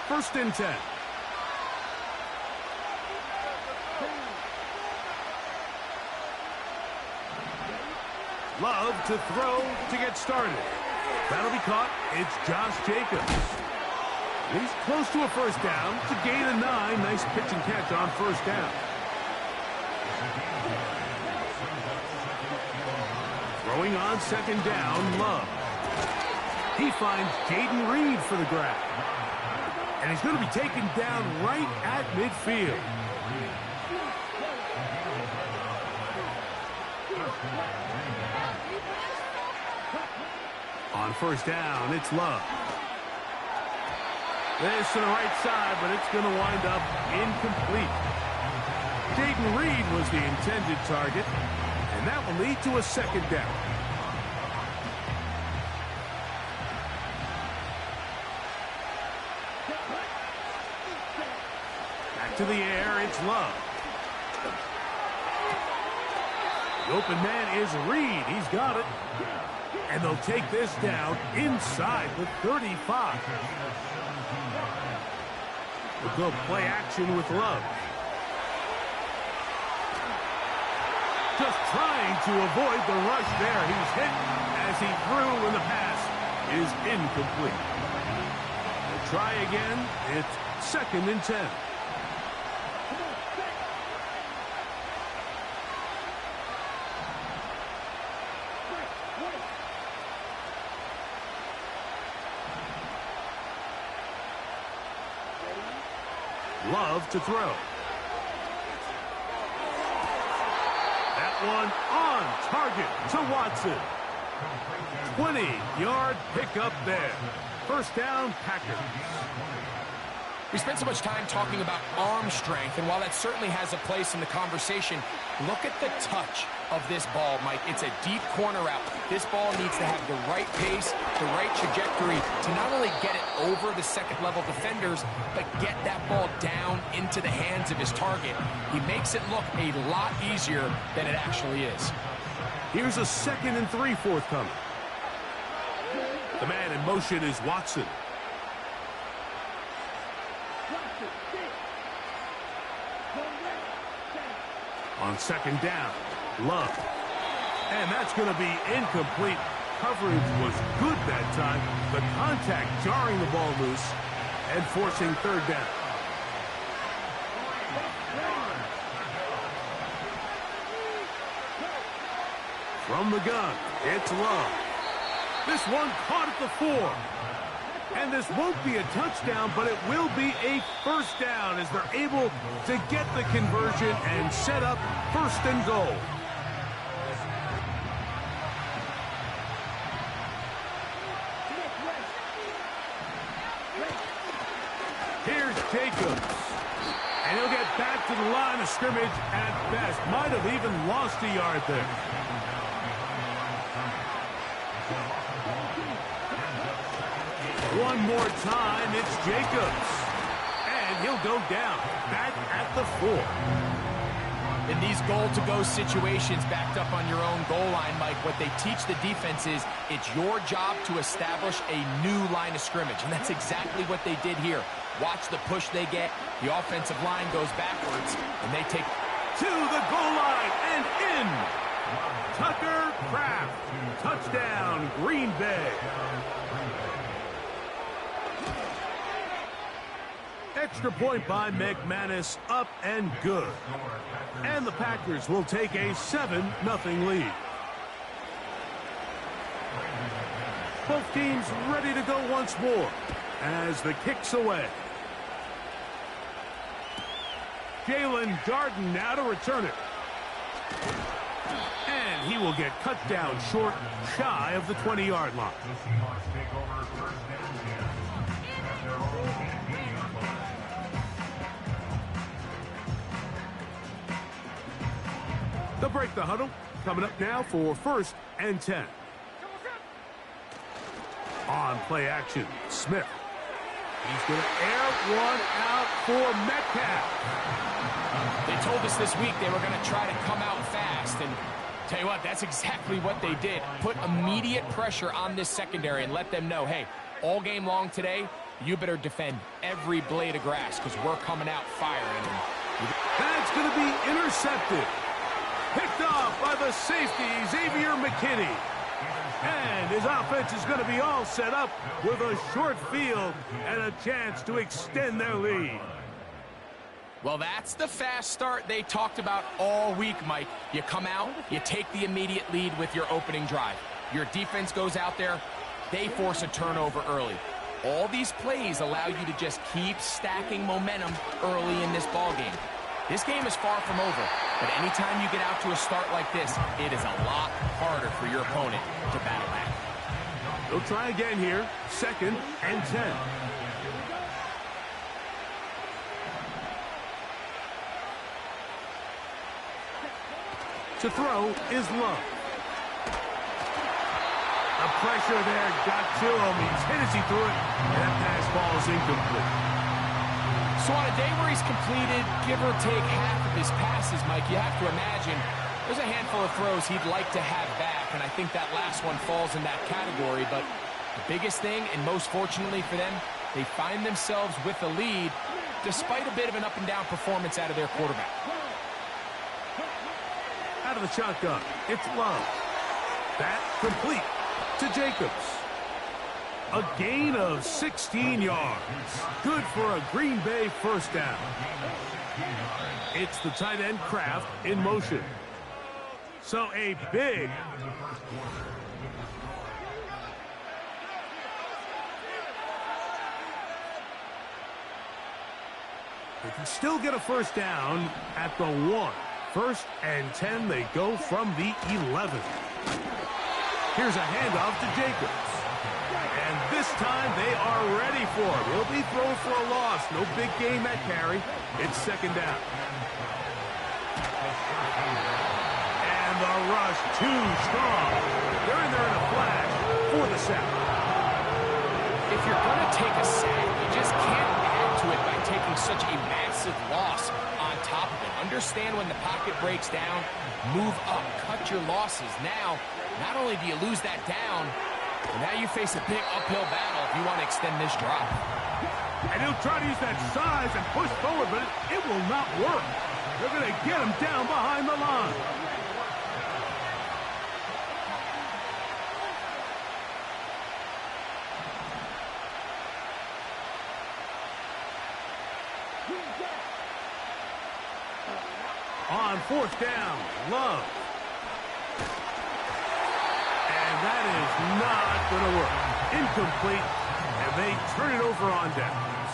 First and 10. Love to throw to get started. That'll be caught. It's Josh Jacobs. He's close to a first down to gain a 9. Nice pitch and catch on first down. Throwing on second down, Love. He finds Jaden Reed for the grab. And he's going to be taken down right at midfield. On first down, it's Love. This to the right side, but it's going to wind up incomplete. Jaden Reed was the intended target, and that will lead to a second down. Back to the air, it's Love. The open man is Reed. He's got it. And they'll take this down inside the 35. We'll go play action with Love. Just trying to avoid the rush there. He's hit as he threw, and the pass is incomplete. They'll try again. It's second and 10. Love to throw. That one on target to Watson. 20-yard pickup there. First down, Packers. We spent so much time talking about arm strength, and while that certainly has a place in the conversation, look at the touch of this ball, Mike. It's a deep corner route. This ball needs to have the right pace, the right trajectory to not only get it over the second-level defenders, but get that ball down into the hands of his target. He makes it look a lot easier than it actually is. Here's a 2nd and 3 forthcoming. The man in motion is Watson. On second down, Love. And that's going to be incomplete. Coverage was good that time. The contact jarring the ball loose and forcing third down. From the gun, it's Love. This one caught at the 4. And this won't be a touchdown, but it will be a first down as they're able to get the conversion and set up first and goal. Here's Jacobs. And he'll get back to the line of scrimmage at best. Might have even lost a yard there. One more time, it's Jacobs. And he'll go down, back at the 4. In these goal-to-go situations backed up on your own goal line, Mike, what they teach the defense is it's your job to establish a new line of scrimmage, and that's exactly what they did here. Watch the push they get. The offensive line goes backwards, and they take to the goal line and in. Tucker Kraft. Touchdown, Green Bay. Extra point by McManus, up and good. And the Packers will take a 7-0 lead. Both teams ready to go once more as the kick's away. Jalen Darden now to return it. And he will get cut down short, shy of the 20-yard line. They'll break the huddle. Coming up now for first and 10. On play action, Smith. He's going to air one out for Metcalf. They told us this week they were going to try to come out fast, and tell you what, that's exactly what they did. Put immediate pressure on this secondary and let them know, hey, all game long today, you better defend every blade of grass because we're coming out firing. That's going to be intercepted. Picked off by the safety, Xavier McKinney. And his offense is going to be all set up with a short field and a chance to extend their lead. Well, that's the fast start they talked about all week, Mike. You come out, you take the immediate lead with your opening drive. Your defense goes out there, they force a turnover early. All these plays allow you to just keep stacking momentum early in this ball game. This game is far from over, but anytime you get out to a start like this, it is a lot harder for your opponent to battle back. They'll try again here, 2nd and 10. To throw is Love. The pressure there got to him. He's hit as he threw it, and that pass ball is incomplete. So on a day where he's completed, give or take half of his passes, Mike, you have to imagine there's a handful of throws he'd like to have back, and I think that last one falls in that category. But the biggest thing, and most fortunately for them, they find themselves with a lead despite a bit of an up-and-down performance out of their quarterback. Out of the shotgun, it's Love. That complete to Jacobs. A gain of 16 yards. Good for a Green Bay first down. It's the tight end Kraft in motion. So a big... They can still get a first down at the 1. 1st and 10, they go from the 11. Here's a handoff to Jacobs. And this time they are ready for him. He'll be thrown for a loss. No big gain that carry. It's 2nd down. And the rush too strong. They're in there in a flash for the sack. If you're going to take a sack, you just can't add to it by taking such a massive loss on top of it. Understand when the pocket breaks down, move up, cut your losses. Now, not only do you lose that down, now you face a big uphill battle if you want to extend this drive. And he'll try to use that size and push forward, but it will not work. They're going to get him down behind the line. On 4th down, Love. And that is not going to work. Incomplete, and they turn it over on downs.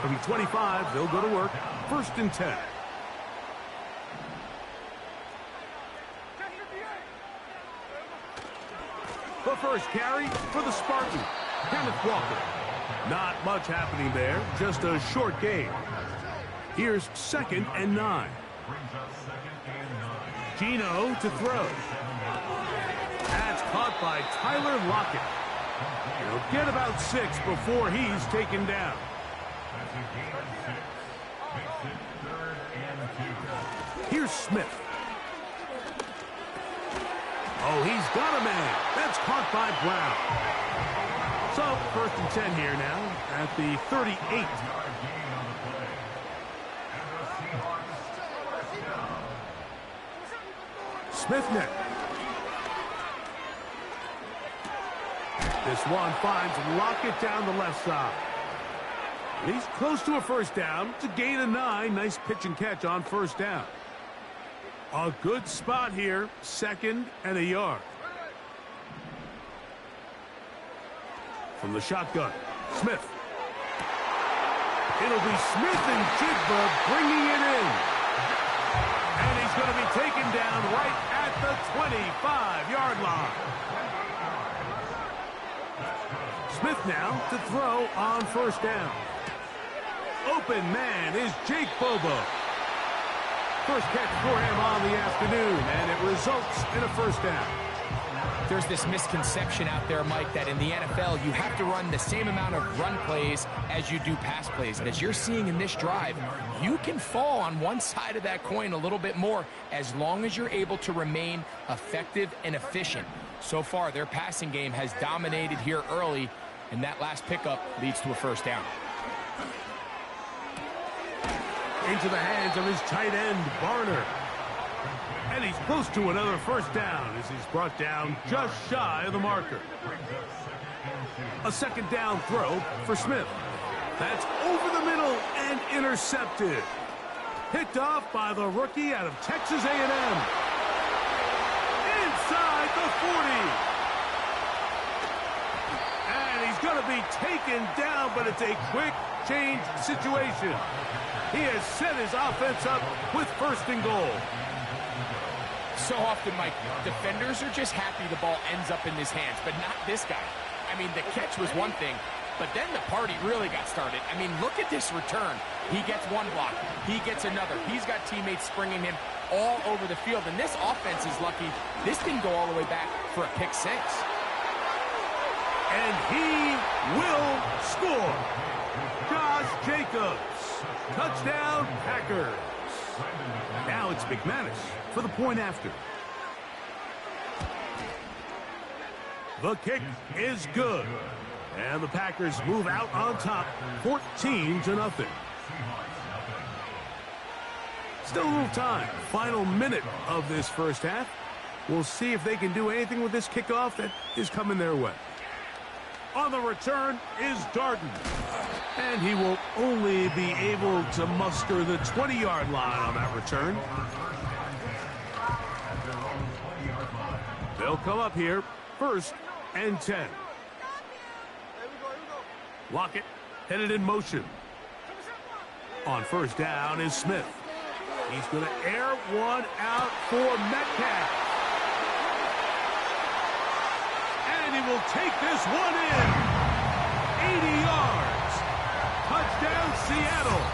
From the 25, they'll go to work. 1st and 10. The first carry for the Spartan, Kenneth Walker. Not much happening there, just a short gain. Here's 2nd and 9. Gino to throw. That's caught by Tyler Lockett. He'll get about 6 before he's taken down. Here's Smith. Oh, he's got a man. That's caught by Brown. So, 1st and 10 here now at the 38. Smith next. This one finds Lockett down the left side. He's close to a first down. It's a gain of 9. Nice pitch and catch on 1st down. A good spot here. 2nd and a yard. From the shotgun, Smith. It'll be Smith and Jigba bringing it in. And he's going to be taken down right at the 25-yard line. Smith now to throw on 1st down. Open man is Jake Bobo. First catch for him on the afternoon, and it results in a 1st down. There's this misconception out there, Mike, that in the NFL, you have to run the same amount of run plays as you do pass plays. And as you're seeing in this drive, you can fall on one side of that coin a little bit more as long as you're able to remain effective and efficient. So far, their passing game has dominated here early, And that last pickup leads to a first down. Into the hands of his tight end, Barner. And he's close to another first down as he's brought down just shy of the marker. A second down throw for Smith. That's over the middle and intercepted. Picked off by the rookie out of Texas A&M. Inside the 40. And he's going to be taken down, but it's a quick change situation. He has set his offense up with first and goal. So often, Mike, defenders are just happy the ball ends up in his hands, but not this guy. I mean, the catch was one thing, but then the party really got started. I mean, look at this return. He gets one block. He gets another. He's got teammates springing him all over the field, and this offense is lucky this didn't go all the way back for a pick six. And he will score. Josh Jacobs. Touchdown, Packers. Now it's McManus for the point after. The kick is good. And the Packers move out on top, 14-0. Still a little time. Final minute of this first half. We'll see if they can do anything with this kickoff that is coming their way. On the return is Darden. And he will only be able to muster the 20-yard line on that return. They'll come up here, 1st and 10. Lockett headed in motion. On first down is Smith. He's going to air one out for Metcalf. And he will take this one in. 80 yards. Touchdown, Seattle.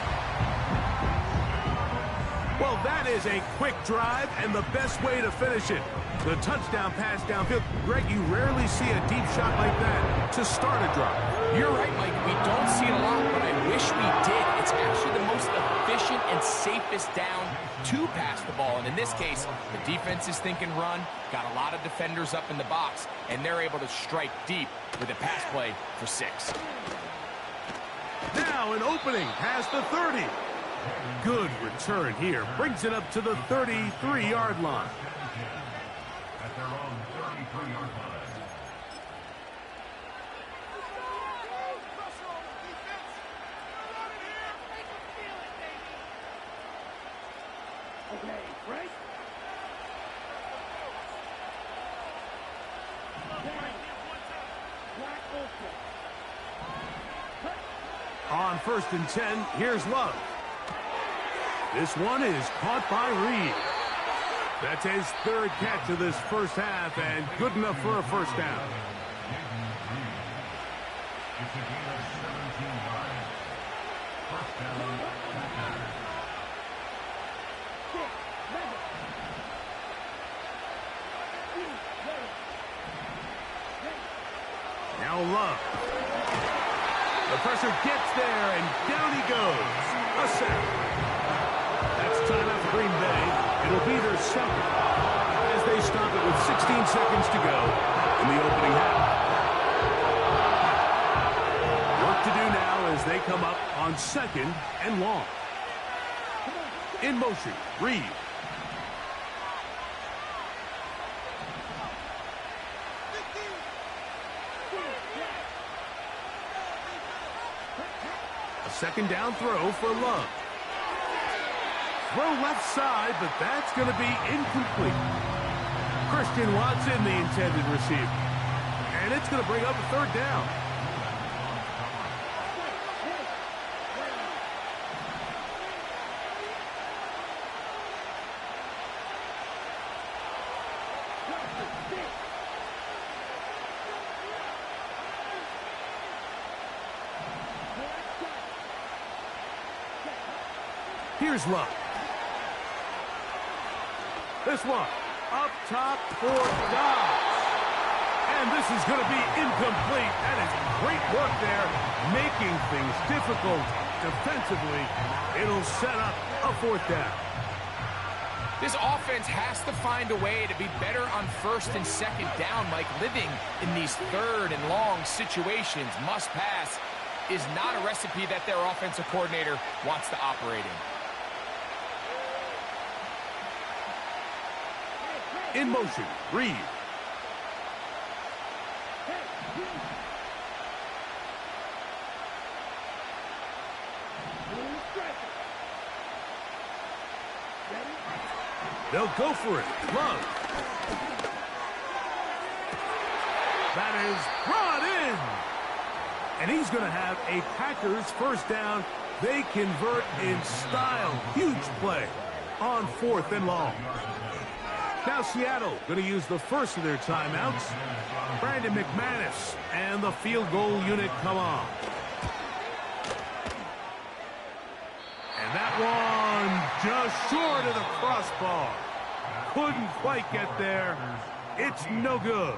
Well, that is a quick drive and the best way to finish it. The touchdown pass downfield. Greg, you rarely see a deep shot like that to start a drive. You're right, Mike. We don't see it a lot, but I wish we did. It's actually the most efficient and safest down to pass the ball. And in this case, the defense is thinking run, got a lot of defenders up in the box, and they're able to strike deep with a pass play for 6. Now an opening past the 30. Good return here. Brings it up to the 33-yard line. At their own 33-yard line. Okay, right? On 1st and 10, here's Love. This one is caught by Reed. That's his 3rd catch of this first half, and good enough for a first down. It's a gain of 17 yards. First down. Now Love. The pressure gets there, and down he goes. A sack. That's timeout for Green Bay. It'll be their 2nd as they stop it with 16 seconds to go in the opening half. Work to do now as they come up on 2nd and long. In motion, Reed. A 2nd down throw for Love. Throw left side, but that's going to be incomplete. Christian Watson, the intended receiver. And it's going to bring up a 3rd down. Here's Love. This one up top for Dobbs. And this is going to be incomplete. That is great work there, making things difficult defensively. It'll set up a 4th down. This offense has to find a way to be better on first and second down, Mike. Living in these third and long situations, must pass, is not a recipe that their offensive coordinator wants to operate in. In motion, Reed. They'll go for it. Love. That is brought in. And he's going to have a Packers first down. They convert in style. Huge play on 4th and long. Now Seattle going to use the first of their timeouts. Brandon McManus and the field goal unit come on. And that one just short of the crossbar. Couldn't quite get there. It's no good.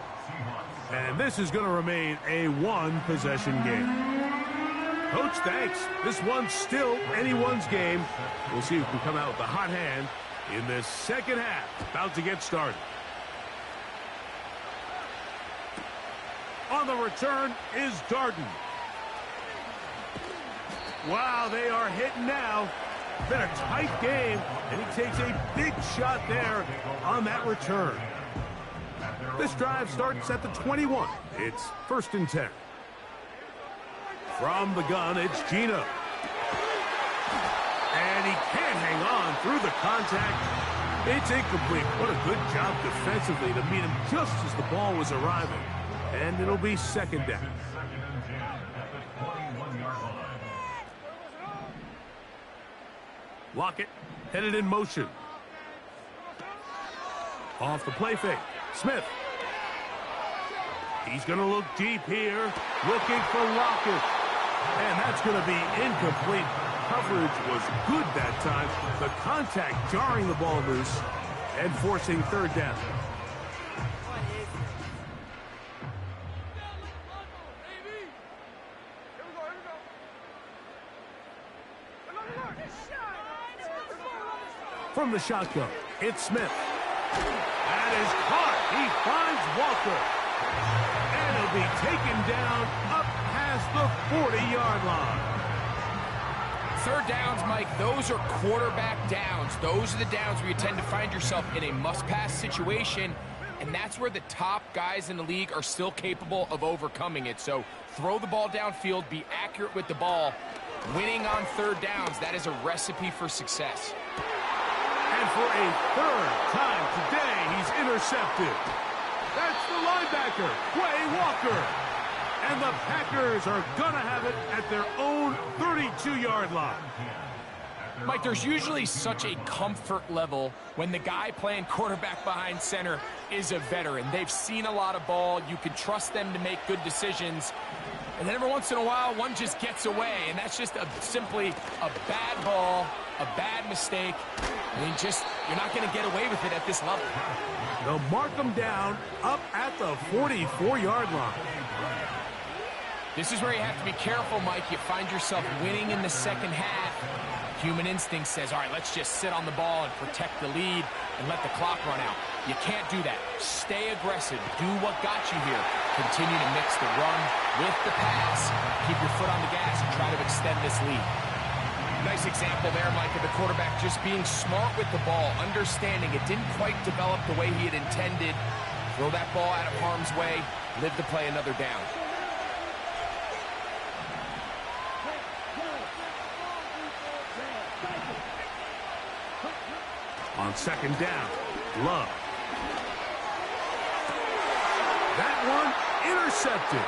And this is going to remain a one-possession game. Coach, thanks. This one's still anyone's game. We'll see who can come out with the hot hand in this second half. About to get started. On the return is Darden. Wow, they are hitting now. Been a tight game, and he takes a big shot there on that return. This drive starts at the 21. It's 1st and 10. From the gun, it's Gino. And he can't hang on through the contact. It's incomplete. What a good job defensively to meet him just as the ball was arriving. And it'll be 2nd down. Lockett headed in motion. Off the play fake. Smith. He's going to look deep here. Looking for Lockett. And that's going to be incomplete. Coverage was good that time. The contact jarring the ball loose and forcing 3rd down. From the shotgun, it's Smith. That is caught. He finds Walker. And he'll be taken down up past the 40-yard line. 3rd downs, Mike, those are quarterback downs. Those are the downs where you tend to find yourself in a must-pass situation, and that's where the top guys in the league are still capable of overcoming it. So throw the ball downfield, be accurate with the ball. Winning on 3rd downs, that is a recipe for success. And for a 3rd time today, he's intercepted. That's the linebacker, Quay Walker. And the Packers are going to have it at their own 32-yard line. Mike, there's usually such a comfort level when the guy playing quarterback behind center is a veteran. They've seen a lot of ball. You can trust them to make good decisions. And then every once in a while, one just gets away. And that's just simply a bad ball, a bad mistake. I mean, you're not going to get away with it at this level. They'll mark them down up at the 44-yard line. This is where you have to be careful, Mike. You find yourself winning in the second half. Human instinct says, all right, let's just sit on the ball and protect the lead and let the clock run out. You can't do that. Stay aggressive. Do what got you here. Continue to mix the run with the pass. Keep your foot on the gas and try to extend this lead. Nice example there, Mike, of the quarterback just being smart with the ball, understanding it didn't quite develop the way he had intended. Throw that ball out of harm's way, live to play another down. On 2nd down, Love. That one intercepted.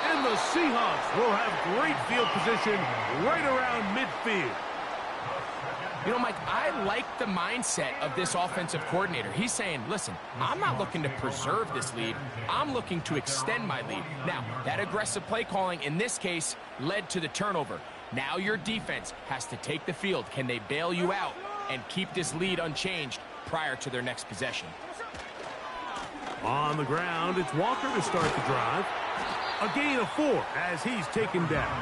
And the Seahawks will have great field position right around midfield. You know, Mike, I like the mindset of this offensive coordinator. He's saying, listen, I'm not looking to preserve this lead. I'm looking to extend my lead. Now, that aggressive play calling in this case led to the turnover. Now your defense has to take the field. Can they bail you out and keep this lead unchanged prior to their next possession? On the ground, it's Walker to start the drive. A gain of 4 as he's taken down.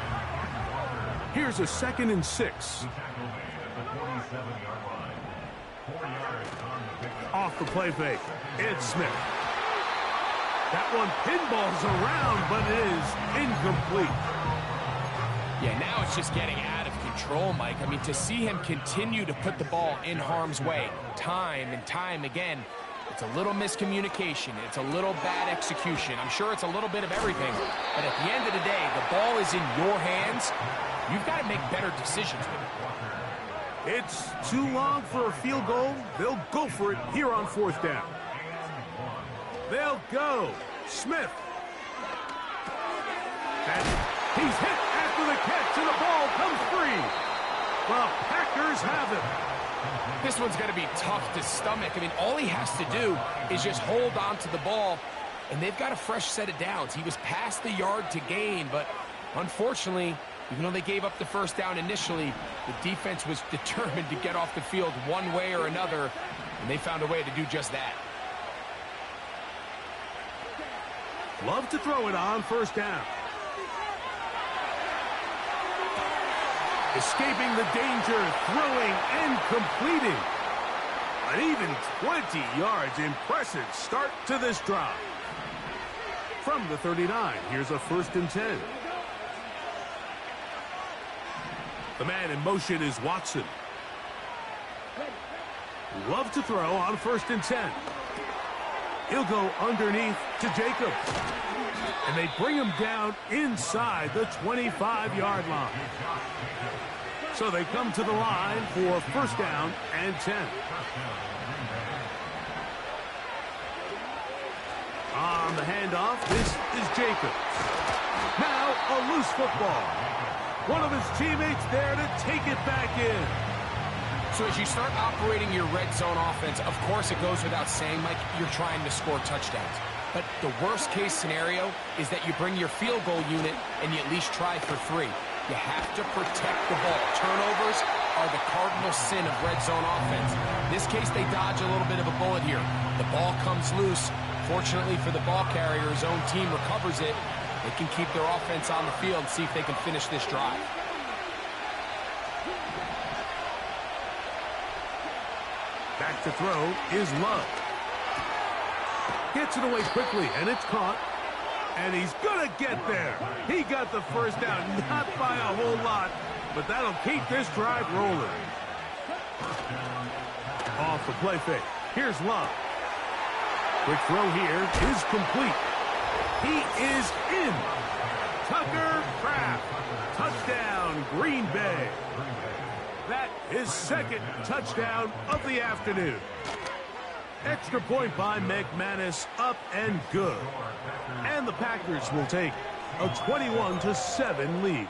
Here's a 2nd and 6. 47-yard line. 4 yards on the pickup. Off the play fake, it's Smith. That one pinballs around, but it is incomplete. Yeah, now it's just getting out of control, Mike. I mean, to see him continue to put the ball in harm's way time and time again, it's a little miscommunication. It's a little bad execution. I'm sure it's a little bit of everything. But at the end of the day, the ball is in your hands. You've got to make better decisions with it. It's too long for a field goal. They'll go for it here on 4th down. They'll go. Smith. And he's hit after the catch, and the ball comes free. The Packers have it. This one's going to be tough to stomach. I mean, all he has to do is just hold on to the ball, and they've got a fresh set of downs. He was past the yard to gain, but unfortunately, even though they gave up the first down initially, the defense was determined to get off the field one way or another, and they found a way to do just that. Love to throw it on 1st down. Escaping the danger, throwing and completing. An even 20 yards. Impressive start to this drive. From the 39, here's a 1st and 10. The man in motion is Watson. Love to throw on 1st and 10. He'll go underneath to Jacobs. And they bring him down inside the 25-yard line. So they come to the line for 1st down and 10. On the handoff, this is Jacobs. Now a loose football. One of his teammates there to take it back in. So as you start operating your red zone offense, of course it goes without saying, Mike, you're trying to score touchdowns. But the worst case scenario is that you bring your field goal unit and you at least try for 3. You have to protect the ball. Turnovers are the cardinal sin of red zone offense. In this case, they dodge a little bit of a bullet here. The ball comes loose. Fortunately for the ball carrier, his own team recovers it. They can keep their offense on the field and see if they can finish this drive. Back to throw is Love. Gets it away quickly, and it's caught. And he's going to get there. He got the 1st down, not by a whole lot, but that'll keep this drive rolling. Off the play fake. Here's Love. Quick throw here is complete. He is in. Tucker Kraft. Touchdown, Green Bay. That is 2nd touchdown of the afternoon. Extra point by McManus, up and good. And the Packers will take a 21-7 lead.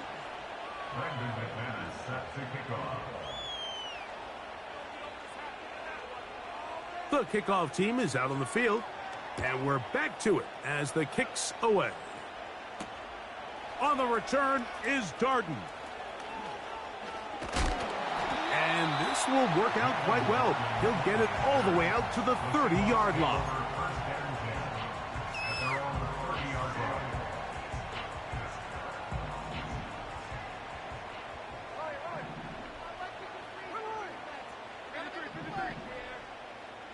Brandon McManus set to kick off. The kickoff team is out on the field, and we're back to it as the kick's away. On the return is Darden. And this will work out quite well. He'll get it all the way out to the 30-yard line.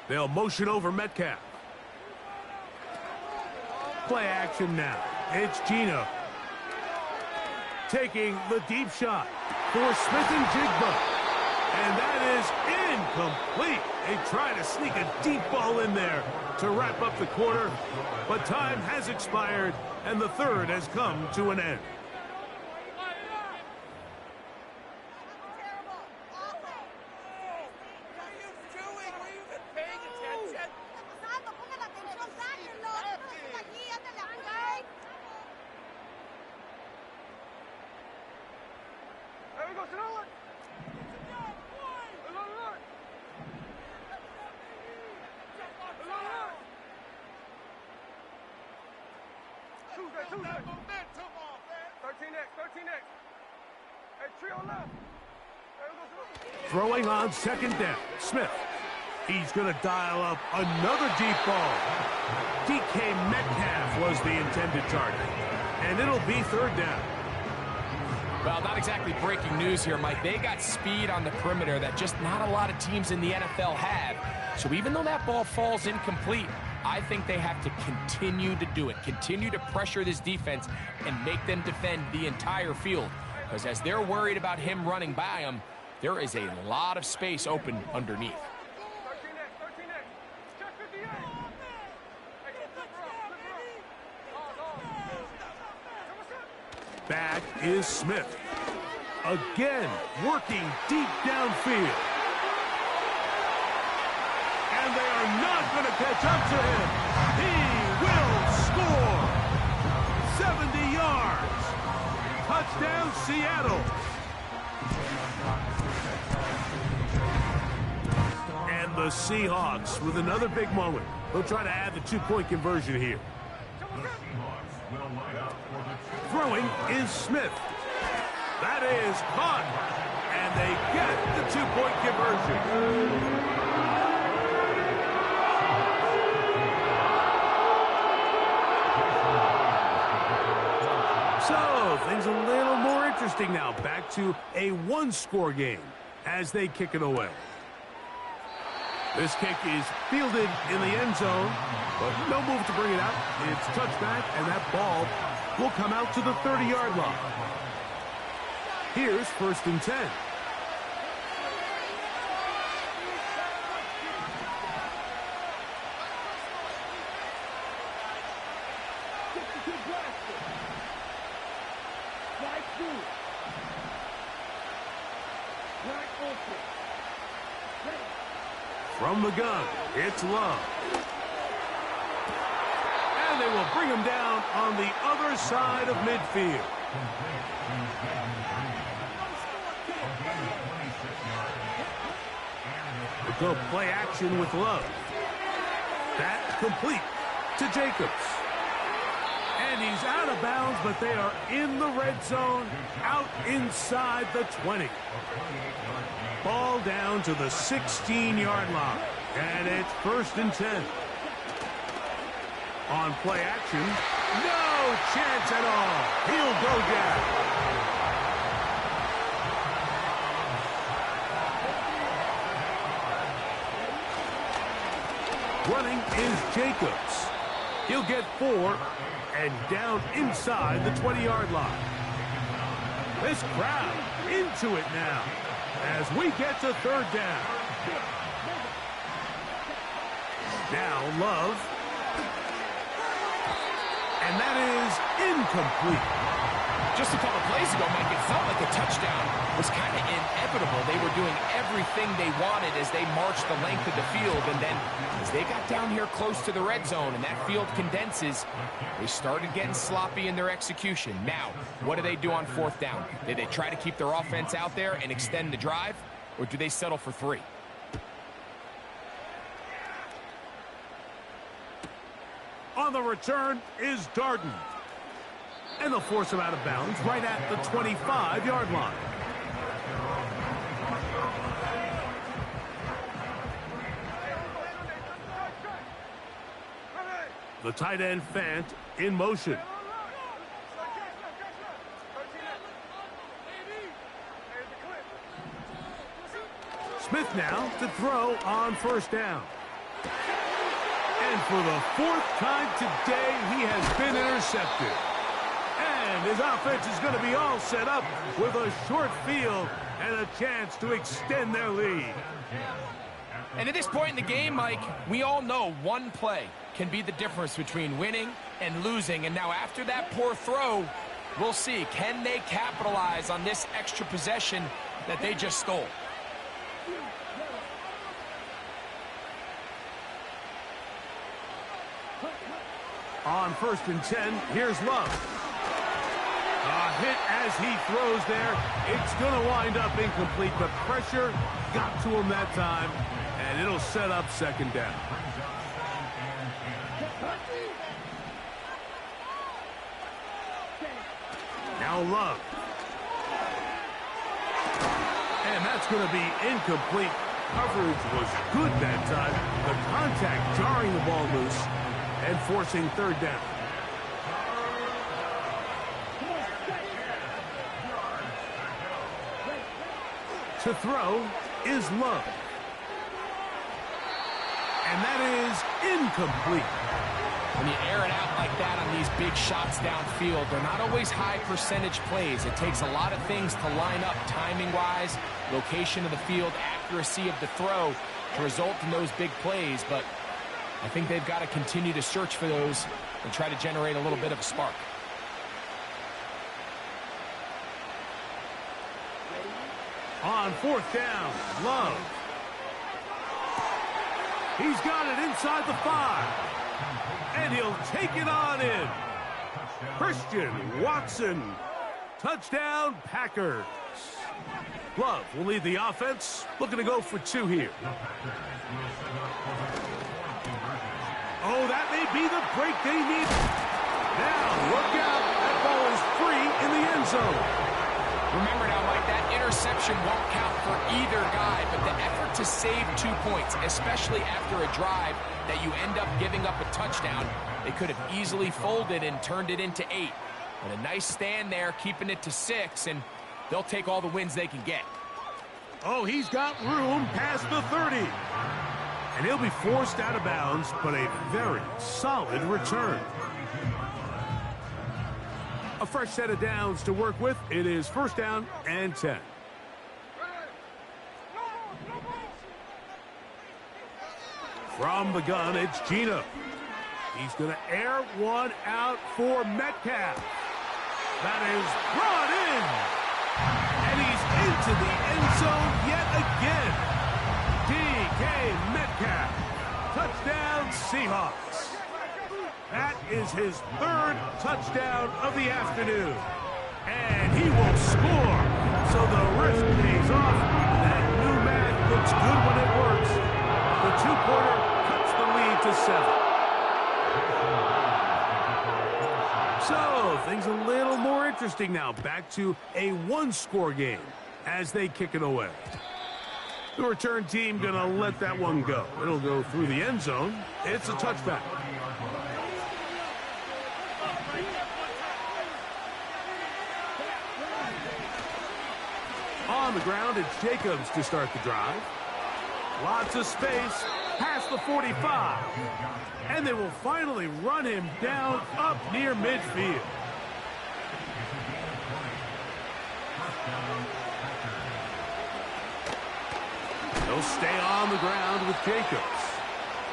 They'll motion over Metcalf. Play action now. It's Gino. Taking the deep shot for Smith and Jigba. And that is incomplete. They try to sneak a deep ball in there to wrap up the quarter. But time has expired, and the 3rd has come to an end. Throwing on 2nd down, Smith. He's going to dial up another deep ball. DK Metcalf was the intended target, and it'll be 3rd down. Well, not exactly breaking news here, Mike. They got speed on the perimeter that just not a lot of teams in the NFL have. So even though that ball falls incomplete, I think they have to continue to do it. Continue to pressure this defense and make them defend the entire field. Because as they're worried about him running by them, there is a lot of space open underneath. Back is Smith. Again, working deep downfield. And they are not going to catch up to him. He will score. 70 yards. Touchdown, Seattle. And the Seahawks with another big moment. They'll try to add the two-point conversion here. Throwing is Smith. That is caught. And they get the two-point conversion. So, things a little more interesting now. Back to a one-score game as they kick it away. This kick is fielded in the end zone, but no move to bring it out. It's touchback, and that ball will come out to the 30-yard line. Here's 1st and 10. From the gun, it's Love. And they will bring him down on the other side of midfield. We'll go play action with Love. That complete to Jacobs. And he's out of bounds, but they are in the red zone, out inside the 20. Ball down to the 16-yard line. And it's 1st and 10. On play action, no chance at all. He'll go down. Running is Jacobs. He'll get 4 and down inside the 20-yard line. This crowd into it now as we get to 3rd down. Now Love. And that is incomplete. Just a couple plays ago, Mike, it felt like a touchdown was kind of inevitable. They were doing everything they wanted as they marched the length of the field. And then as they got down here close to the red zone and that field condenses, they started getting sloppy in their execution. Now, what do they do on 4th down? Did they try to keep their offense out there and extend the drive? Or do they settle for 3? On the return is Darden. And they'll force him out of bounds right at the 25-yard line. The tight end Fant in motion. Smith now to throw on 1st down. And for the 4th time today, he has been intercepted. And his offense is going to be all set up with a short field and a chance to extend their lead. And at this point in the game, Mike, we all know one play can be the difference between winning and losing. And now after that poor throw, we'll see, can they capitalize on this extra possession that they just stole? On 1st and 10, here's Love. A hit as he throws there. It's going to wind up incomplete, but pressure got to him that time, and it'll set up 2nd down. Now Love. And that's going to be incomplete. Coverage was good that time. The contact jarring the ball loose and forcing 3rd down. To throw is Love. And that is incomplete. When you air it out like that on these big shots downfield, they're not always high percentage plays. It takes a lot of things to line up timing-wise, location of the field, accuracy of the throw to result in those big plays. But I think they've got to continue to search for those and try to generate a little bit of a spark. On fourth down, Love. He's got it inside the 5. And he'll take it on in. Christian Watson. Touchdown, Packers. Love will lead the offense. Looking to go for 2 here. Oh, that may be the break they need. Now, look out. That ball is free in the end zone. Remember now, Mike, that interception won't count for either guy, but the effort to save 2 points, especially after a drive that you end up giving up a touchdown, they could have easily folded and turned it into 8. But a nice stand there, keeping it to 6, and they'll take all the wins they can get. Oh, he's got room past the 30. And he'll be forced out of bounds, but a very solid return. A fresh set of downs to work with. It is first down and 10. From the gun, it's Gino. He's going to air one out for Metcalf. That is brought in. And he's into the end zone yet again. DK Metcalf. Touchdown, Seahawks. That is his 3rd touchdown of the afternoon. And he will score. So the risk pays off. That new math looks good when it works. The 2-pointer cuts the lead to 7. So things a little more interesting now. Back to a 1-score game as they kick it away. The return team going to let that one go. It'll go through the end zone. It's a touchback. On the ground, it's Jacobs to start the drive. Lots of space past the 45. And they will finally run him down up near midfield. He'll stay on the ground with Jacobs.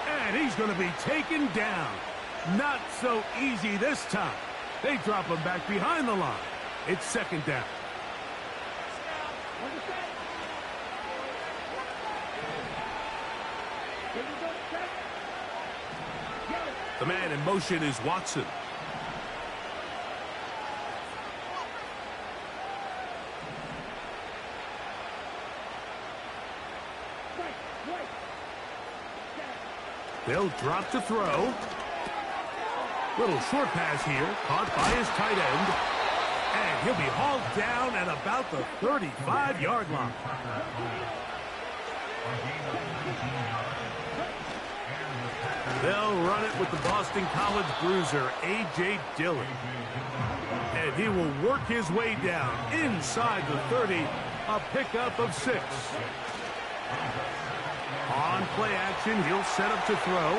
And he's going to be taken down. Not so easy this time. They drop him back behind the line. It's second down. The man in motion is Watson. They'll drop to throw. Little short pass here, caught by his tight end. And he'll be hauled down at about the 35-yard line. They'll run it with the Boston College bruiser, A.J. Dillon. And he will work his way down inside the 30, a pickup of 6. On play action, he'll set up to throw.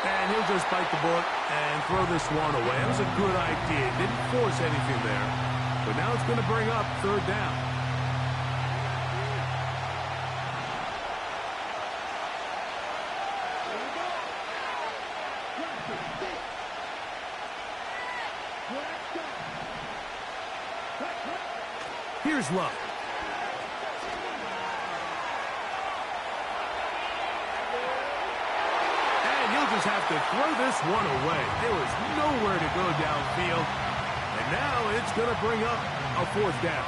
And he'll just bite the bullet and throw this one away. It was a good idea. Didn't force anything there. But now it's going to bring up 3rd down. Here's Love. And he'll just have to throw this one away. There was nowhere to go downfield. And now it's going to bring up a 4th down.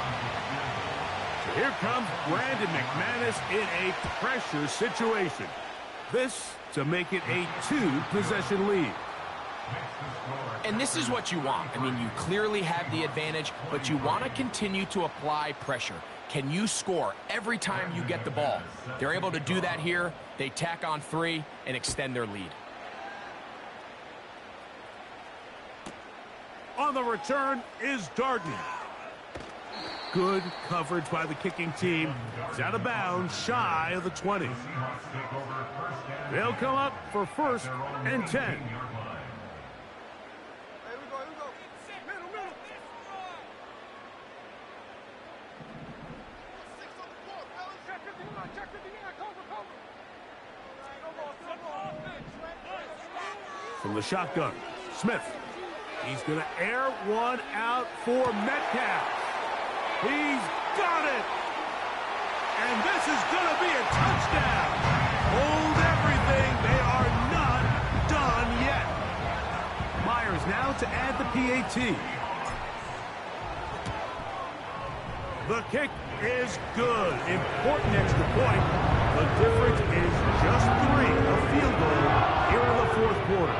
So here comes Brandon McManus in a pressure situation. This to make it a 2-possession lead. And this is what you want. I mean, you clearly have the advantage, but you want to continue to apply pressure. Can you score every time you get the ball? They're able to do that here. They tack on 3 and extend their lead. On the return is Darden. Good coverage by the kicking team. It's out of bounds, shy of the 20. They'll come up for 1st and 10. From the shotgun, Smith. He's going to air one out for Metcalf. He's got it. And this is going to be a touchdown. Hold everything. They are not done yet. Myers now to add the PAT. The kick is good. Important extra point. The difference is just 3, a field goal here in the 4th quarter.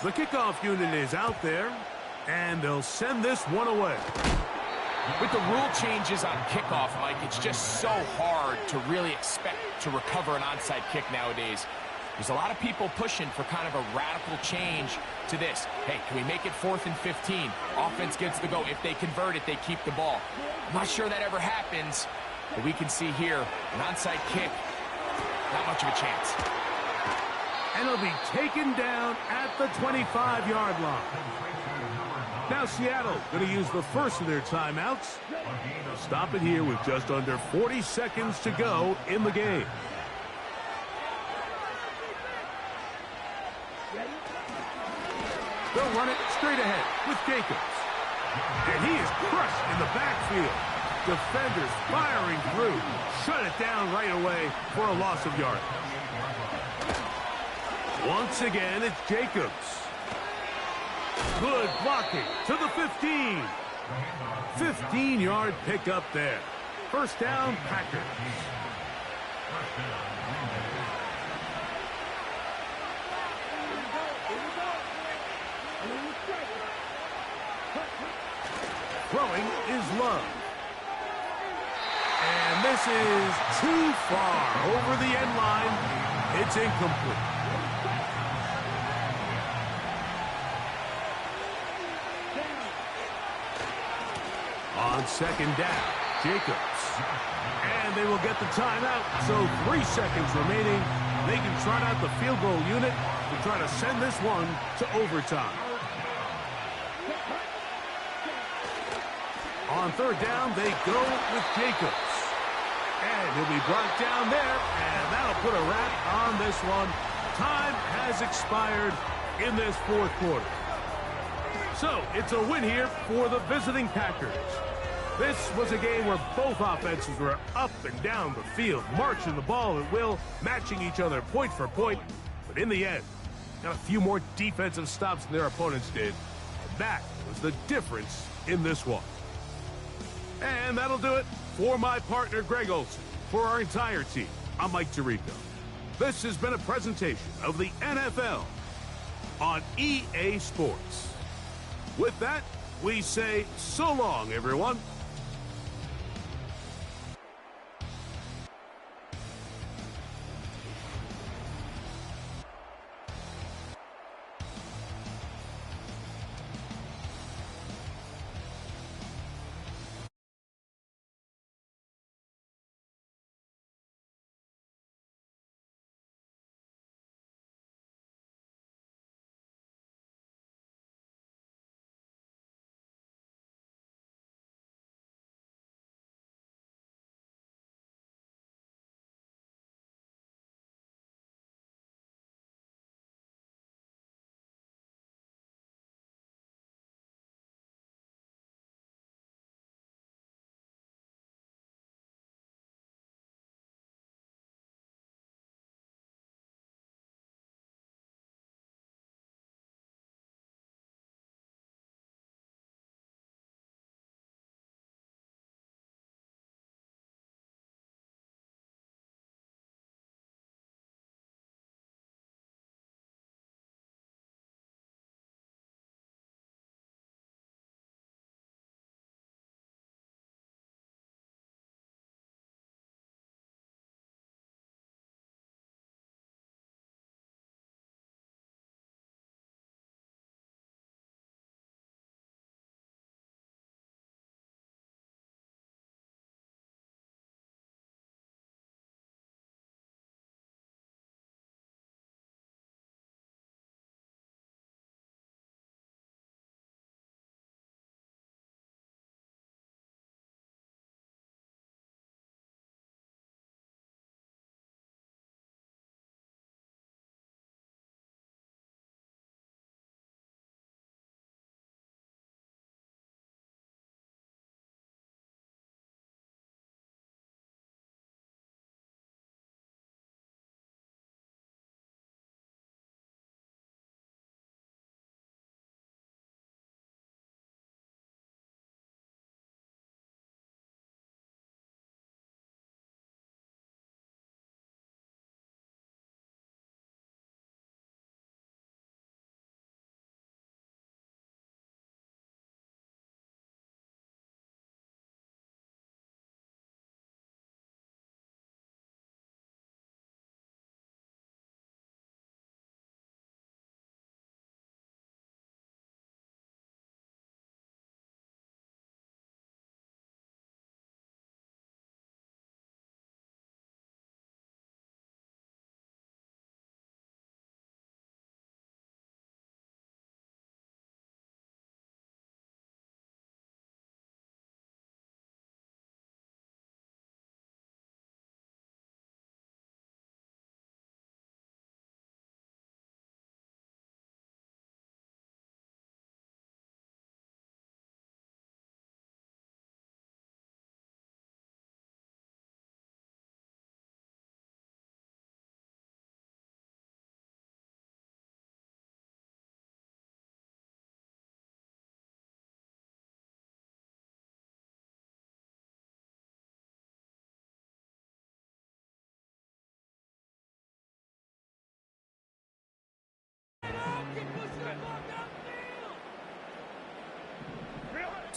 The kickoff unit is out there, and they'll send this one away. With the rule changes on kickoff, Mike, it's just so hard to really expect to recover an onside kick nowadays. There's a lot of people pushing for kind of a radical change to this. Hey, can we make it 4th and 15? Offense gets the go. If they convert it, they keep the ball. I'm not sure that ever happens, but we can see here an onside kick, not much of a chance. And it'll be taken down at the 25-yard line. Now Seattle going to use the first of their timeouts. They'll stop it here with just under 40 seconds to go in the game. They'll run it straight ahead with Jacobs. And he is crushed in the backfield. Defenders firing through. Shut it down right away for a loss of yardage. Once again, it's Jacobs. Good blocking to the 15. 15-yard pickup there. 1st down, Packers. Throwing is Love. And this is too far over the end line. It's incomplete. On 2nd down, Jacobs. And they will get the timeout. So 3 seconds remaining. They can trot out the field goal unit to try to send this one to overtime. On 3rd down, they go with Jacobs. And he'll be brought down there, and that'll put a wrap on this one. Time has expired in this 4th quarter. So it's a win here for the visiting Packers. This was a game where both offenses were up and down the field, marching the ball at will, matching each other point for point. But in the end, got a few more defensive stops than their opponents did. And that was the difference in this one. And that'll do it for my partner, Greg Olson. For our entire team, I'm Mike Tirico. This has been a presentation of the NFL on EA Sports. With that, we say so long, everyone.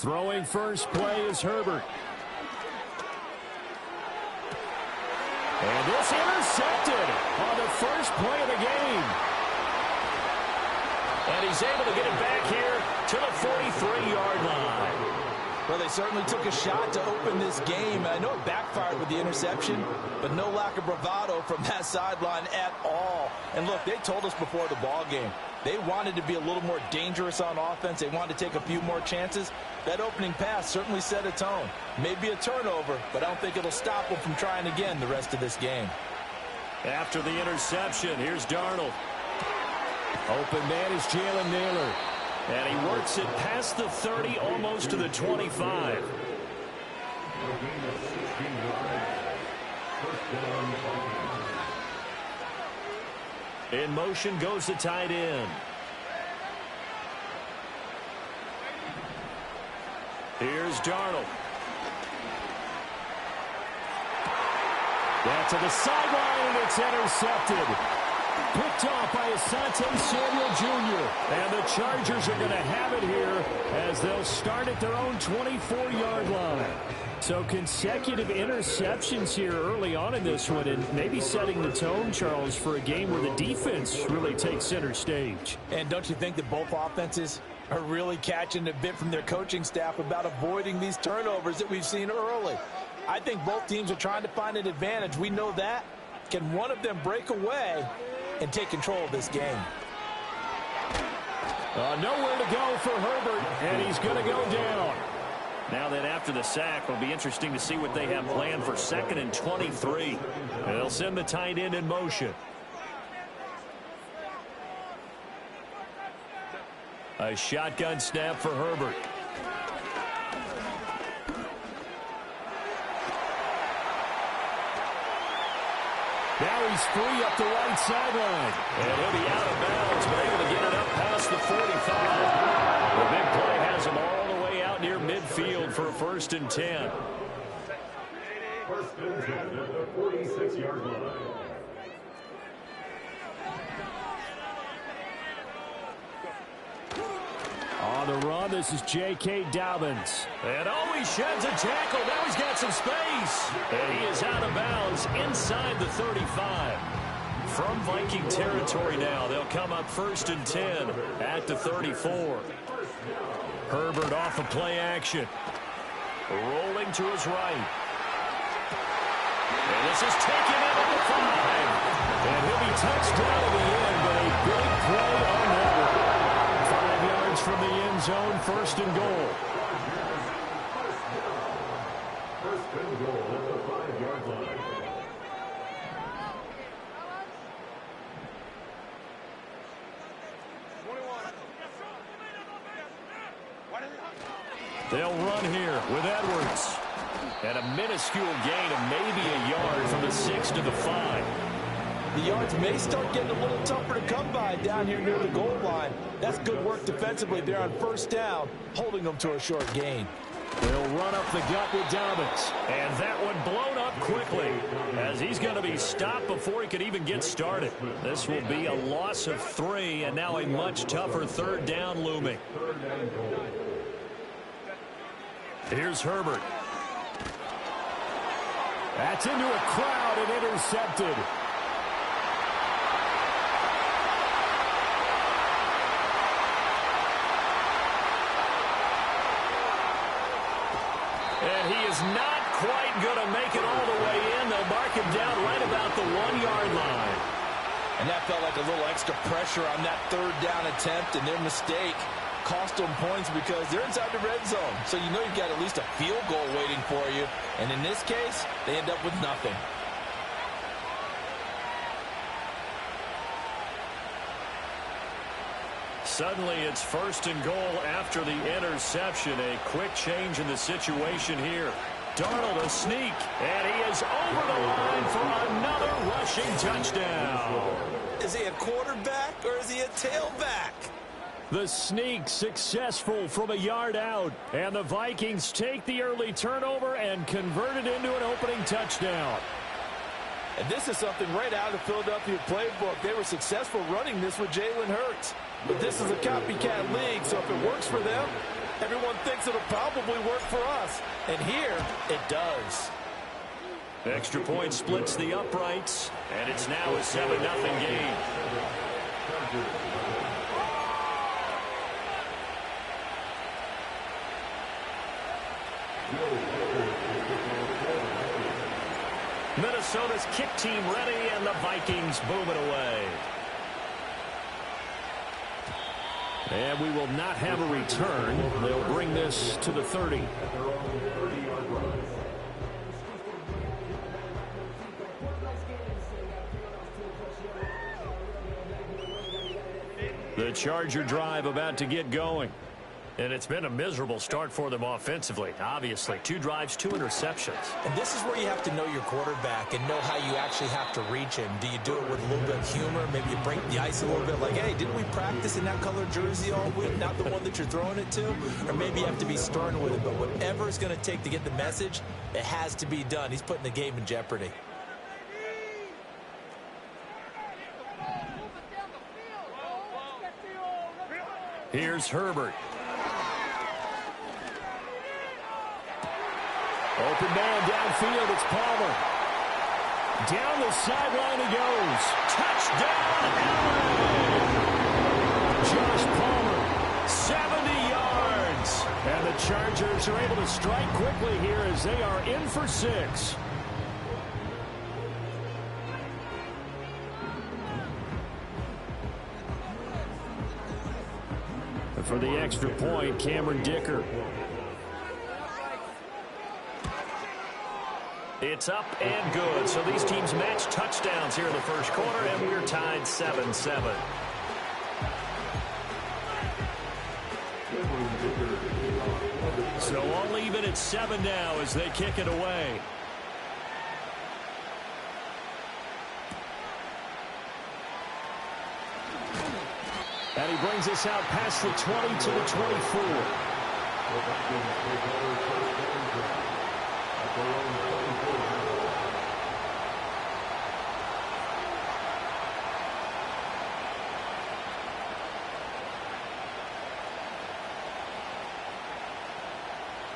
Throwing first play is Herbert. And this intercepted on the first play of the game. And he's able to get it back here to the 43-yard line. Well, they certainly took a shot to open this game. I know it backfired with the interception, but no lack of bravado from that sideline at all. And look, they told us before the ball game, they wanted to be a little more dangerous on offense. They wanted to take a few more chances. That opening pass certainly set a tone. Maybe a turnover, but I don't think it'll stop them from trying again the rest of this game. After the interception, here's Darnold. Open man is Jalen Naylor. And he works it past the 30, almost to the 25. In motion goes the tight end. Here's Darnold. Back to the sideline, and it's intercepted. Picked off by Asante Samuel Jr. And the Chargers are going to have it here as they'll start at their own 24-yard line. So consecutive interceptions here early on in this one, and maybe setting the tone, Charles, for a game where the defense really takes center stage. And don't you think that both offenses are really catching a bit from their coaching staff about avoiding these turnovers that we've seen early? I think both teams are trying to find an advantage. We know that. Can one of them break away and take control of this game? Nowhere to go for Herbert, and he's going to go down. Now then, after the sack, it'll be interesting to see what they have planned for 2nd and 23. And they'll send the tight end in motion. A shotgun snap for Herbert. Now he's free up the right sideline. And he'll be out of bounds, but able to get it up past the 45. The big play has him all the way out near midfield for a 1st and 10. 1st and 10 at the 46-yard line. On the run, this is J.K. Dobbins. And he sheds a tackle. Now he's got some space. And he is out of bounds inside the 35. From Viking territory now, they'll come up 1st and 10 at the 34. Herbert off of play action. Rolling to his right. And this is taken in at the 5. And he'll be touched down in the end, but a big play on that one. 5 yards from the end zone, 1st and goal. 1st and goal at the 5-yard line. They'll run here with Edwards. And a minuscule gain of maybe a yard from the 6 to the 5. The yards may start getting a little tougher to come by down here near the goal line. That's good work defensively there on 1st down, holding them to a short gain. They'll run up the gut with Dobbins. And that one blown up quickly as he's going to be stopped before he could even get started. This will be a loss of 3, and now a much tougher 3rd down looming. Here's Herbert. That's into a crowd and intercepted. And he is not quite going to make it all the way in. They'll mark him down right about the 1-yard line. And that felt like a little extra pressure on that 3rd down attempt, and their mistake cost them points because they're inside the red zone. So you know you've got at least a field goal waiting for you. And in this case, they end up with nothing. Suddenly it's 1st and goal after the interception. A quick change in the situation here. Darnold a sneak, and he is over the line for another rushing touchdown. Is he a quarterback or is he a tailback? The sneak successful from a yard out, and the Vikings take the early turnover and convert it into an opening touchdown. And this is something right out of the Philadelphia playbook. They were successful running this with Jalen Hurts. But this is a copycat league, so if it works for them, Everyone thinks it'll probably work for us. And here, it does. Extra point splits the uprights, and it's now a 7-0 game. Minnesota's kick team ready, and the Vikings booming away. And we will not have a return. They'll bring this to the 30. The Charger drive about to get going. And it's been a miserable start for them offensively, obviously. 2 drives, 2 interceptions. And this is where you have to know your quarterback and know how you actually have to reach him. Do you do it with a little bit of humor? Maybe you break the ice a little bit like, hey, didn't we practice in that color jersey all week, not the one that you're throwing it to? Or maybe you have to be stern with it. But whatever it's going to take to get the message, it has to be done. He's putting the game in jeopardy. Here's Herbert. Open man downfield, it's Palmer. Down the sideline he goes. Touchdown, LA! Josh Palmer, 70 yards. And the Chargers are able to strike quickly here as they are in for 6. For the extra point, Cameron Dicker. It's up and good. So these teams match touchdowns here in the first quarter, and we're tied 7-7. So all even at 7 now as they kick it away. And he brings us out past the 20 to the 24.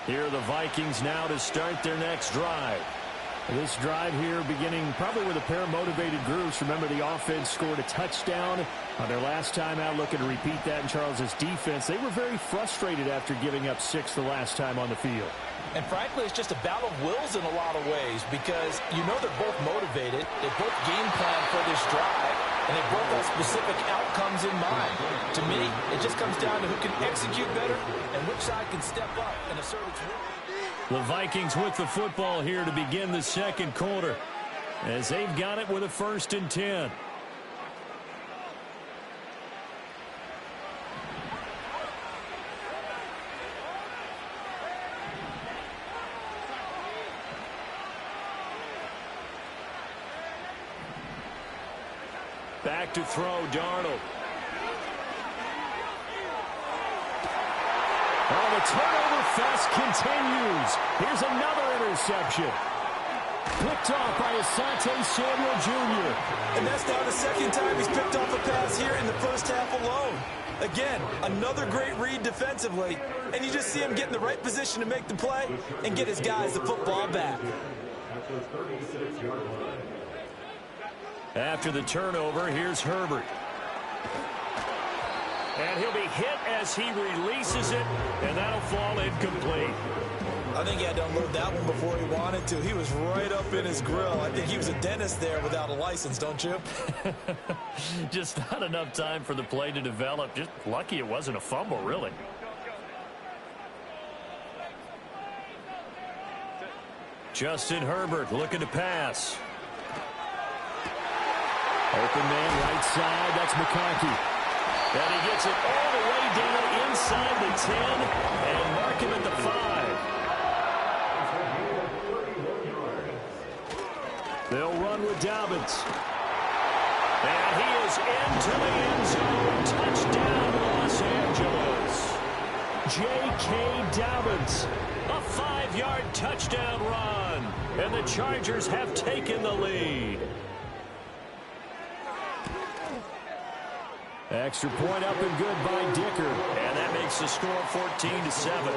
Here are the Vikings now to start their next drive. This drive here beginning probably with a pair of motivated groups. Remember, the offense scored a touchdown on their last time out. Looking to repeat that in Charles's defense. They were very frustrated after giving up 6 the last time on the field. And frankly, it's just a battle of wills in a lot of ways because you know they're both motivated. They both game plan for this drive, and they both have specific outcomes in mind. To me, it just comes down to who can execute better and which side can step up and assert its will. The Vikings with the football here to begin the second quarter as they've got it with a 1st and 10. Back to throw, Darnold. Oh, the turnover fest continues. Here's another interception. Picked off by Asante Samuel Jr. And that's now the second time he's picked off a pass here in the first half alone. Again, another great read defensively, and you just see him get in the right position to make the play and get his guys the football back. After the turnover, here's Herbert. And he'll be hit as he releases it, and that'll fall incomplete. I think he had to unload that one before he wanted to. He was right up in his grill. I think he was a dentist there without a license, don't you? Just not enough time for the play to develop. Just lucky it wasn't a fumble, really. Justin Herbert looking to pass. Open man right side. That's McConkey. And he gets it all the way down inside the 10 and mark him at the 5. They'll run with Dobbins. And he is into the end zone. Touchdown, Los Angeles. J.K. Dobbins. A 5-yard touchdown run. And the Chargers have taken the lead. Extra point up and good by Dicker. And that makes the score 14-7.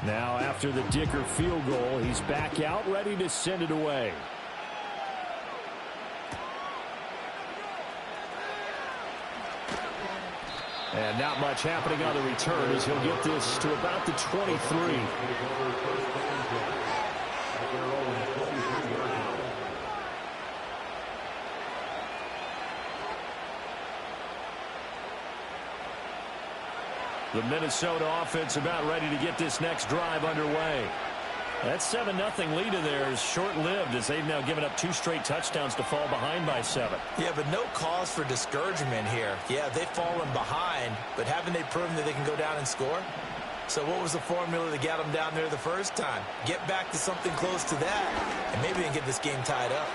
Now after the Dicker field goal, he's back out ready to send it away. And not much happening on the return as he'll get this to about the 23. The Minnesota offense about ready to get this next drive underway. That 7-0 lead of theirs short-lived as they've now given up 2 straight touchdowns to fall behind by 7. Yeah, but no cause for discouragement here. Yeah, they've fallen behind, but haven't they proven that they can go down and score? So what was the formula that got them down there the first time? Get back to something close to that, and maybe they can get this game tied up.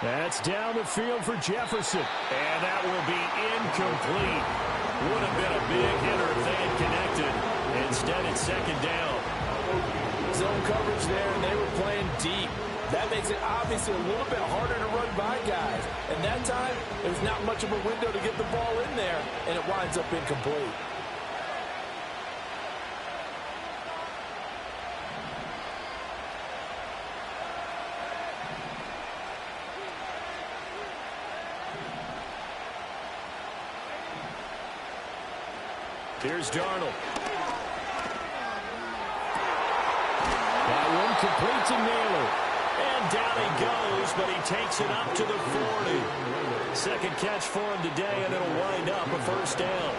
That's down the field for Jefferson. And that will be incomplete. Would have been a big hitter if they had connected. Instead, it's second down. Zone coverage there, and they were playing deep. That makes it obviously a little bit harder to run by guys. And that time, there's not much of a window to get the ball in there, and it winds up incomplete. Here's Darnold. That one complete to Naylor. And down he goes, but he takes it up to the 40. Second catch for him today, and it'll wind up a first down.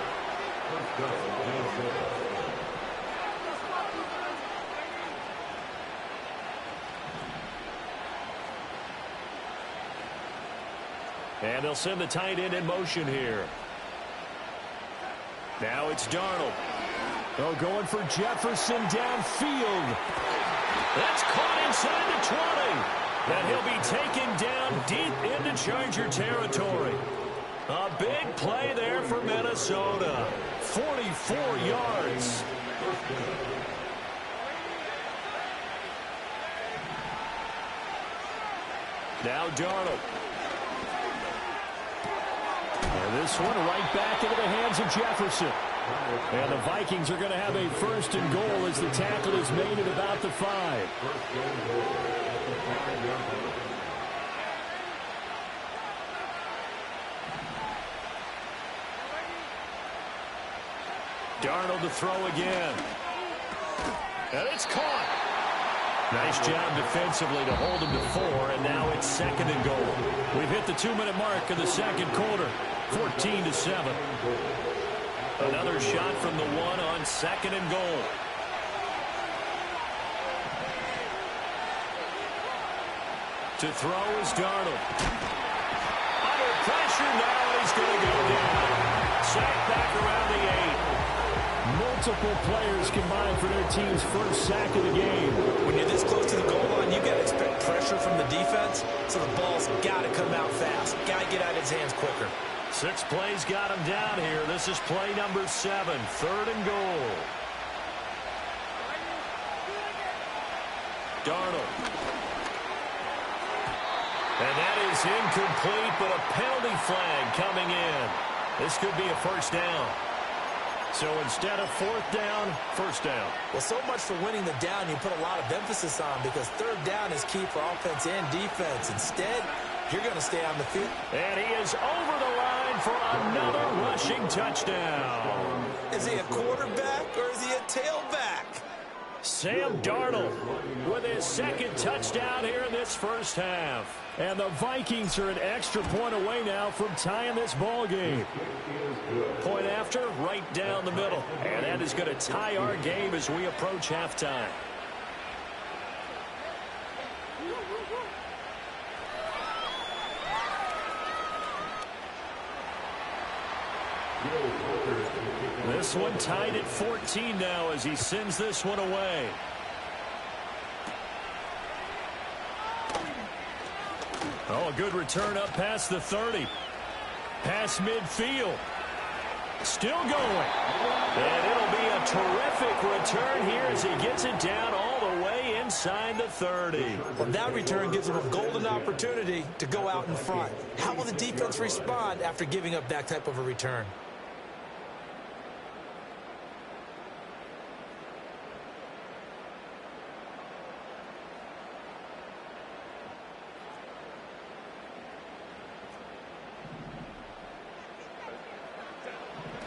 And they'll send the tight end in motion here. Now it's Darnold. Oh, going for Jefferson downfield. That's caught inside the 20. And he'll be taken down deep into Charger territory. A big play there for Minnesota. 44 yards. Now Darnold. And this one right back into the hands of Jefferson. And the Vikings are going to have a first and goal as the tackle is made at about the 5. Darnold to throw again. And it's caught. Nice job defensively to hold him to 4, and now it's second and goal. We've hit the 2-minute mark of the second quarter, 14-7. Another shot from the 1 on second and goal. To throw is Darnold. Under pressure now, and he's going to go down. Sacked back around the 8. Multiple players combined for their team's first sack of the game. When you're this close to the goal line, you've got to expect pressure from the defense, so the ball's got to come out fast. Got to get out of his hands quicker. 6 plays got him down here. This is play number 7, third and goal. Darnold. And that is incomplete, but a penalty flag coming in. This could be a first down. So instead of fourth down, first down. Well, so much for winning the down you put a lot of emphasis on, because third down is key for offense and defense. Instead, you're going to stay on the field. And he is over the line for another rushing touchdown. Is he a quarterback or is he a tailback? Sam Darnold with his second touchdown here in this first half. And the Vikings are an extra point away now from tying this ball game. Point after, right down the middle. And that is going to tie our game as we approach halftime. This one tied at 14 now as he sends this one away. Oh, a good return up past the 30. Past midfield. Still going. And it'll be a terrific return here as he gets it down all the inside the 30. Well, that return gives them a golden opportunity to go out in front. How will the defense respond after giving up that type of a return?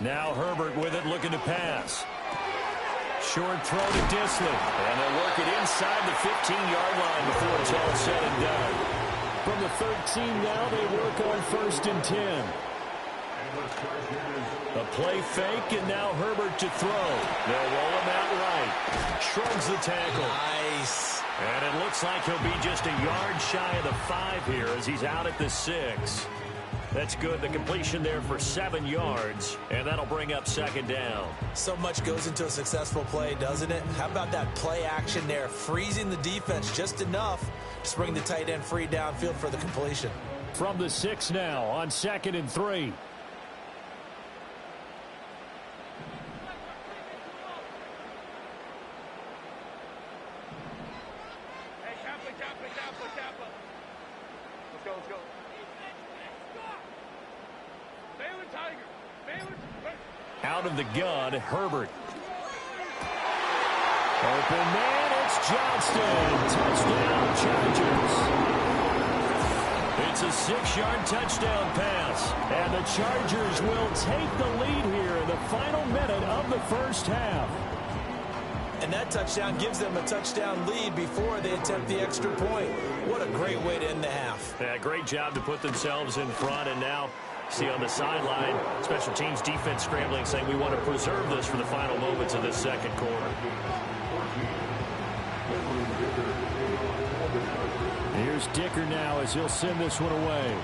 Now Herbert with it, looking to pass. Short throw to Disley. And they'll work it inside the 15-yard line before it's all said and done. From the 13 now, they work on 1st and 10. A play fake, and now Herbert to throw. They'll roll him out right. Shrugs the tackle. Nice. And it looks like he'll be just a yard shy of the 5 here as he's out at the 6. That's good. The completion there for 7 yards, and that'll bring up 2nd down. So much goes into a successful play, doesn't it? How about that play action there, freezing the defense just enough to bring the tight end free downfield for the completion. From the 6 now on 2nd and 3. Out of the gun, Herbert. Open man, it's Johnston. Touchdown, Chargers. It's a 6-yard touchdown pass. And the Chargers will take the lead here in the final minute of the first half. And that touchdown gives them a touchdown lead before they attempt the extra point. What a great way to end the half. Yeah, great job to put themselves in front, and now see on the sideline, special teams defense scrambling, saying we want to preserve this for the final moments of this 2nd quarter. Here's Dicker now as he'll send this one away.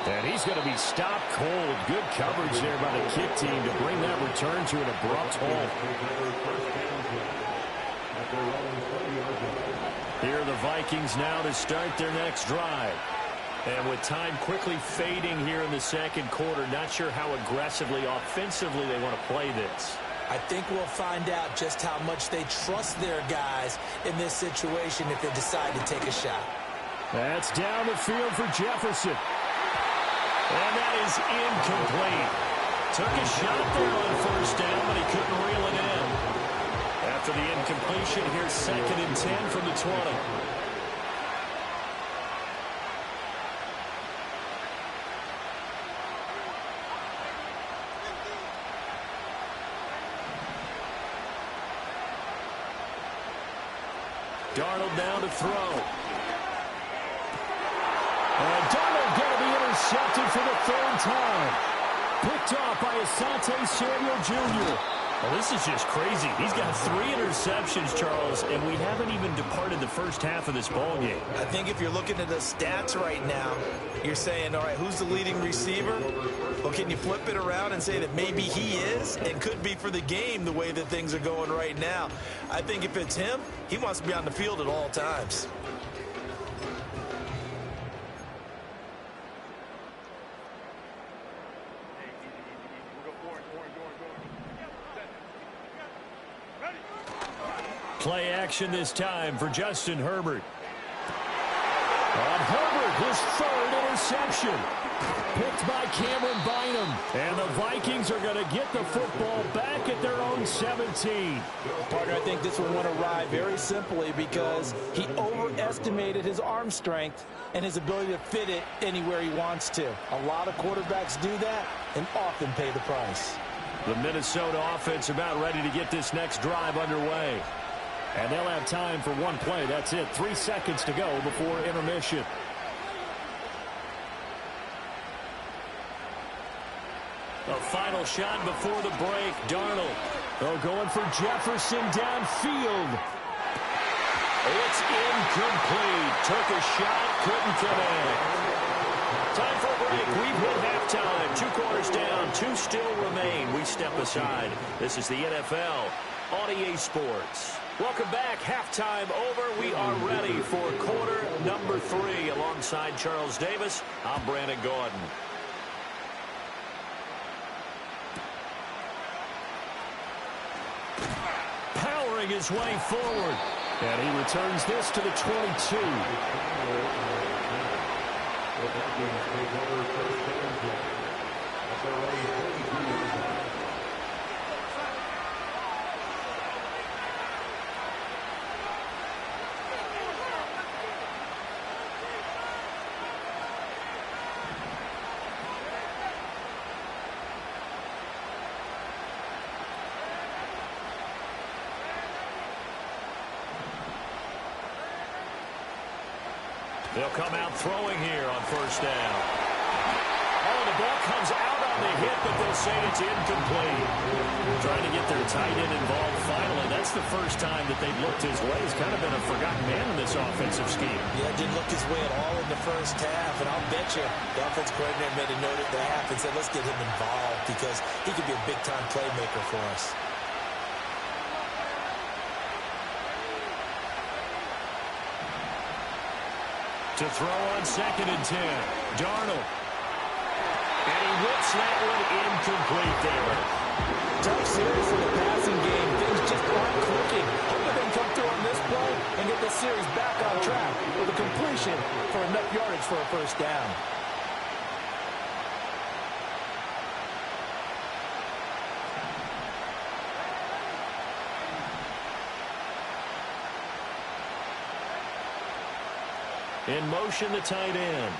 And he's going to be stopped cold. Good coverage there by the kick team to bring that return to an abrupt halt. Here are the Vikings now to start their next drive. And with time quickly fading here in the 2nd quarter, not sure how aggressively, offensively they want to play this. I think we'll find out just how much they trust their guys in this situation if they decide to take a shot. That's down the field for Jefferson. And that is incomplete. Took a shot there on 1st down, but he couldn't reel it in. After the incompletion, here's 2nd and 10 from the 20. Darnold now to throw. And Darnold going to be intercepted for the 3rd time. Picked off by Asante Samuel Jr. Well, this is just crazy. He's got 3 interceptions, Charles, and we haven't even departed the first half of this ball game. I think if you're looking at the stats right now, you're saying, all right, who's the leading receiver? Well, can you flip it around and say that maybe he is and could be for the game the way that things are going right now? I think if it's him, he wants to be on the field at all times. Play action this time for Justin Herbert. On Herbert, his 3rd interception. Picked by Cameron Bynum. And the Vikings are going to get the football back at their own 17. Parker, I think this one went awry very simply because he overestimated his arm strength and his ability to fit it anywhere he wants to. A lot of quarterbacks do that and often pay the price. The Minnesota offense about ready to get this next drive underway. And they'll have time for one play. That's it. 3 seconds to go before intermission. A final shot before the break. Darnold. Oh, going for Jefferson downfield. It's incomplete. Took a shot, couldn't connect. Time for a break. We've hit halftime. 2 quarters down, 2 still remain. We step aside. This is the NFL on EA Sports. Welcome back. Halftime over. We are ready for quarter number 3. Alongside Charles Davis, I'm Brandon Gordon. his way forward. And he returns this to the 22. They'll come out throwing here on first down. Oh, the ball comes out on the hit, but they'll say it's incomplete. Trying to get their tight end involved finally. That's the first time that they've looked his way. He's kind of been a forgotten man in this offensive scheme. Yeah, didn't look his way at all in the first half. And I'll bet you the offense coordinator made a note at the half and said, let's get him involved because he could be a big-time playmaker for us. To throw on 2nd and 10. Darnold. And he whips that one incomplete there. Tough series for the passing game. Things just aren't clicking. Hoping they can come through on this play and get the series back on track with a completion for enough yardage for a first down. In motion, the tight end.